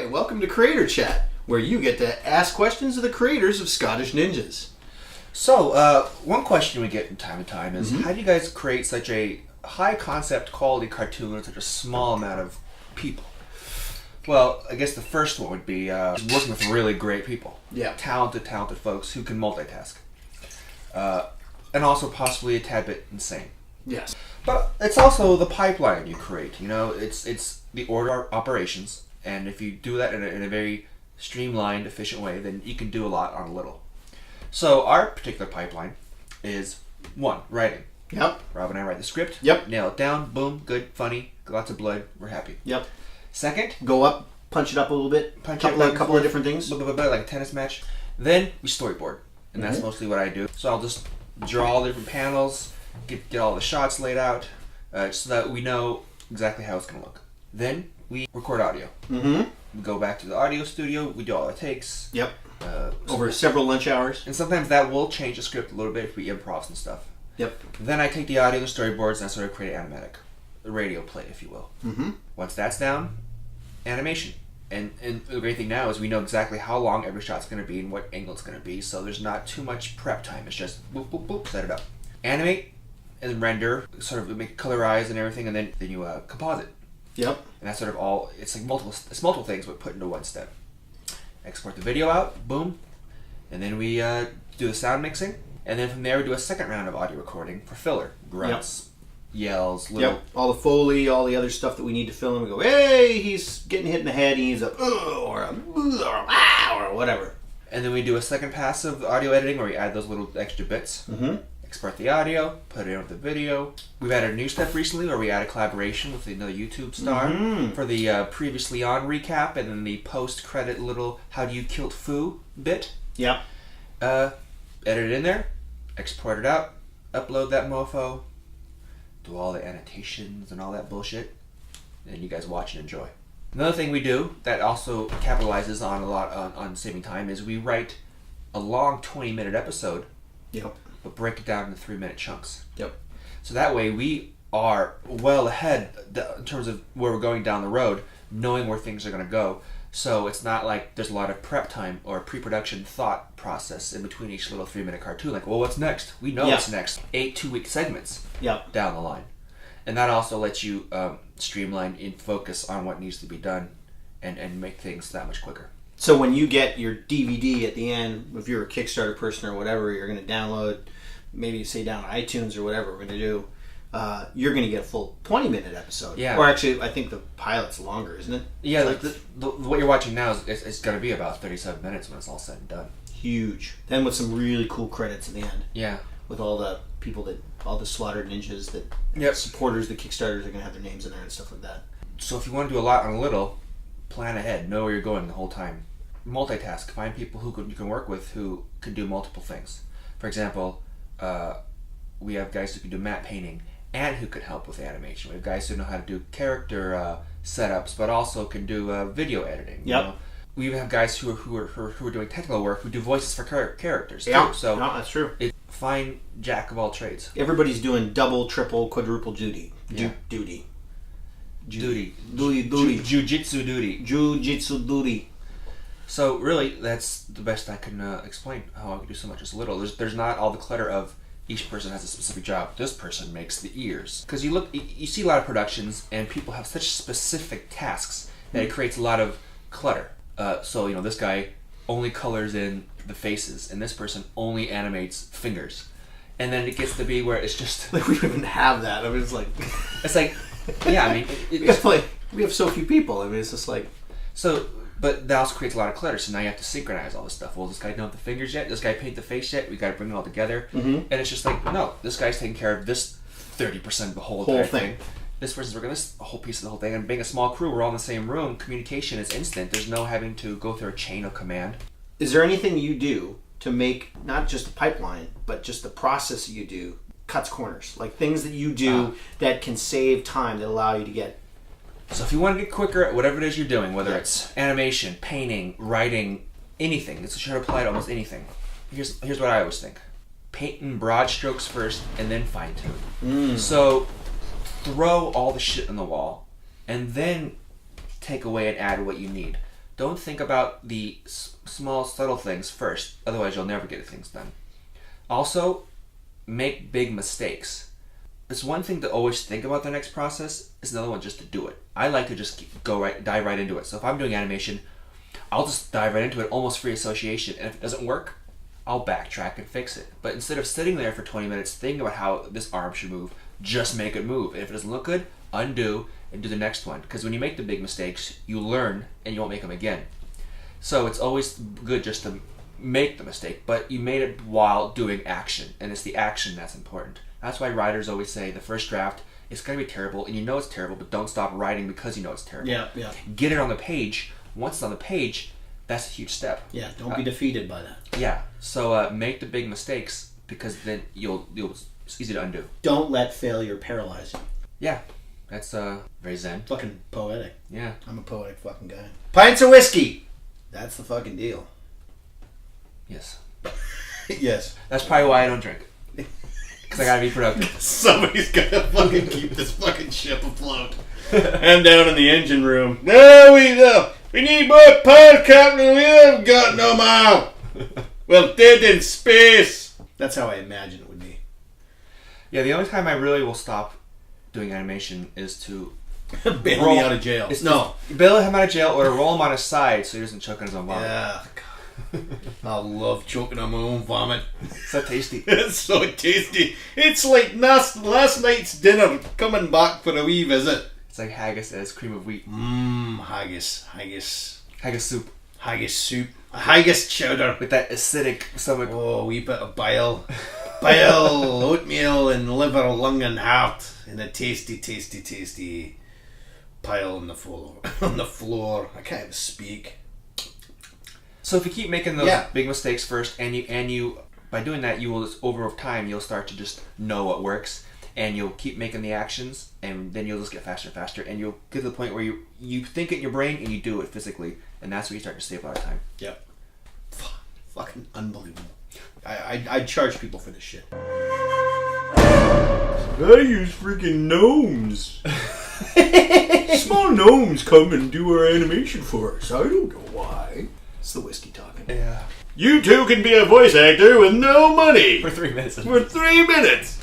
and welcome to Creator Chat, where you get to ask questions of the creators of Scottish Ninjas. So, one question we get from time to time is, how do you guys create such a high concept quality cartoon with such a small amount of people? Well, I guess the first one would be working with really great people. Yeah. Talented folks who can multitask. And also possibly a tad bit insane. Yes. But it's also the pipeline you create. You know, it's the order of operations. And if you do that in a very streamlined, efficient way, then you can do a lot on a little. So our particular pipeline is 1, writing. Yep. Rob and I write the script. Yep. Nail it down. Boom. Good. Funny. Lots of blood. We're happy. Yep. Second. Go up, punch it up a little bit. A couple of different things. Like a tennis match. Then we storyboard. And that's mostly what I do. So I'll just draw all the different panels, get all the shots laid out, so that we know exactly how it's going to look. Then we record audio. We go back to the audio studio. We do all our takes. Yep. Over several lunch hours. And sometimes that will change the script a little bit if we improv and stuff. Yep. Then I take the audio, the storyboards, and I sort of create an animatic, a radio play, if you will. Once that's down, animation. And the great thing now is we know exactly how long every shot's going to be and what angle it's going to be, so there's not too much prep time. It's just boop, boop, boop, set it up. Animate and render, sort of make colorize and everything, and then you composite. Yep. And that's sort of all, it's like multiple things, but put into one step. Export the video out, boom, and then we do the sound mixing, and then from there we do a second round of audio recording for filler, grunts, yells, little... all the Foley, all the other stuff that we need to fill in. We go, hey, he's getting hit in the head, he needs a or a or whatever. And then we do a second pass of audio editing where we add those little extra bits. Export the audio, put it in with the video. We've added a new step recently where we add a collaboration with another YouTube star for the previously on recap and then the post-credit little how do you kill Foo bit. Yep. Edit it in there, export it out, upload that mofo, do all the annotations and all that bullshit, and then you guys watch and enjoy. Another thing we do that also capitalizes on a lot on saving time is we write a long 20-minute episode. Yep. But break it down into 3-minute chunks. Yep. So that way we are well ahead in terms of where we're going down the road, knowing where things are going to go. So it's not like there's a lot of prep time or pre-production thought process in between each little 3-minute cartoon. Like, well, what's next? We know what's next. 8 2-week segments down the line. And that also lets you streamline and focus on what needs to be done and make things that much quicker. So when you get your DVD at the end, if you're a Kickstarter person or whatever, you're going to download, maybe say down iTunes or whatever we're going to do, you're going to get a full 20-minute episode. Yeah. Or actually, I think the pilot's longer, isn't it? Yeah, like what you're watching now is going to be about 37 minutes when it's all said and done. Huge. Then with some really cool credits at the end. Yeah. With all the people all the slaughtered ninjas supporters, the Kickstarters are going to have their names in there and stuff like that. So if you want to do a lot on a little, plan ahead, know where you're going the whole time. Multitask, find people you can work with who can do multiple things. For example, we have guys who can do matte painting and who could help with animation. We have guys who know how to do character setups, but also can do video editing. You know? We even have guys who are doing technical work who do voices for characters too. So no, that's true. Find jack of all trades. Everybody's doing double, triple, quadruple duty. Duty. Jiu-jitsu duty. Jiu-jitsu duty. So really, that's the best I can explain how I can do so much as little. There's not all the clutter of each person has a specific job. This person makes the ears. Because you see a lot of productions and people have such specific tasks that it creates a lot of clutter. So this guy only colors in the faces, and this person only animates fingers, and then it gets to be where it's just like we don't even have that. I mean, it's like yeah. I mean, we have so few people. I mean, it's just like so. But that also creates a lot of clutter. So now you have to synchronize all this stuff. Well, this guy don't have the fingers yet. This guy paint the face yet. We got to bring it all together. And it's just like, no, this guy's taking care of this 30% of the whole thing. This person's working this whole piece of the whole thing. And being a small crew, we're all in the same room. Communication is instant. There's no having to go through a chain of command. Is there anything you do to make not just the pipeline, but just the process you do cuts corners? Like things that you do that can save time, that allow you to get... So if you want to get quicker at whatever it is you're doing, whether it's animation, painting, writing, anything, this should apply to almost anything. Here's what I always think. Paint in broad strokes first and then fine tune. So throw all the shit on the wall and then take away and add what you need. Don't think about the small, subtle things first. Otherwise, you'll never get things done. Also, make big mistakes. It's one thing to always think about the next process. It's another one just to do it. I like to just dive right into it. So if I'm doing animation, I'll just dive right into it, almost free association. And if it doesn't work, I'll backtrack and fix it. But instead of sitting there for 20 minutes thinking about how this arm should move, just make it move. And if it doesn't look good, undo and do the next one. Because when you make the big mistakes, you learn and you won't make them again. So it's always good just to make the mistake, but you made it while doing action. And it's the action that's important. That's why writers always say the first draft is going to be terrible, and you know it's terrible, but don't stop writing because you know it's terrible. Yeah. Get it on the page. Once it's on the page, that's a huge step. Yeah, don't be defeated by that. Yeah, so make the big mistakes because then it's easy to undo. Don't let failure paralyze you. Yeah, that's very zen. Fucking poetic. Yeah. I'm a poetic fucking guy. Pints of whiskey! That's the fucking deal. Yes. Yes. That's probably why I don't drink. Because I gotta be productive. Somebody's gotta fucking keep this fucking ship afloat. I'm down in the engine room. No, we need more power, Captain. We haven't got no more. Well, dead in space. That's how I imagine it would be. Yeah, the only time I really will stop doing animation is to bail me out of jail. Bail him out of jail or to roll him on his side so he doesn't choke on his own vomit. Yeah. I love choking on my own vomit. So tasty. It's so tasty. It's like last night's dinner coming back for a wee visit. It's like haggis as cream of wheat. Haggis soup. Haggis soup. Haggis chowder. With that acidic stomach. Oh, a wee bit of bile. Bile, oatmeal, and liver, lung, and heart. And a tasty pile on the floor. I can't even speak. So if you keep making those big mistakes first, and you by doing that, you will over time you'll start to just know what works, and you'll keep making the actions, and then you'll just get faster and faster, and you'll get to the point where you think it in your brain and you do it physically, and that's where you start to save a lot of time. Yep. Fucking unbelievable. I'd charge people for this shit. I use freaking gnomes. Small gnomes come and do our animation for us. I don't know why. It's the whiskey talking. Yeah. You too can be a voice actor with no money. For 3 minutes. For 3 minutes.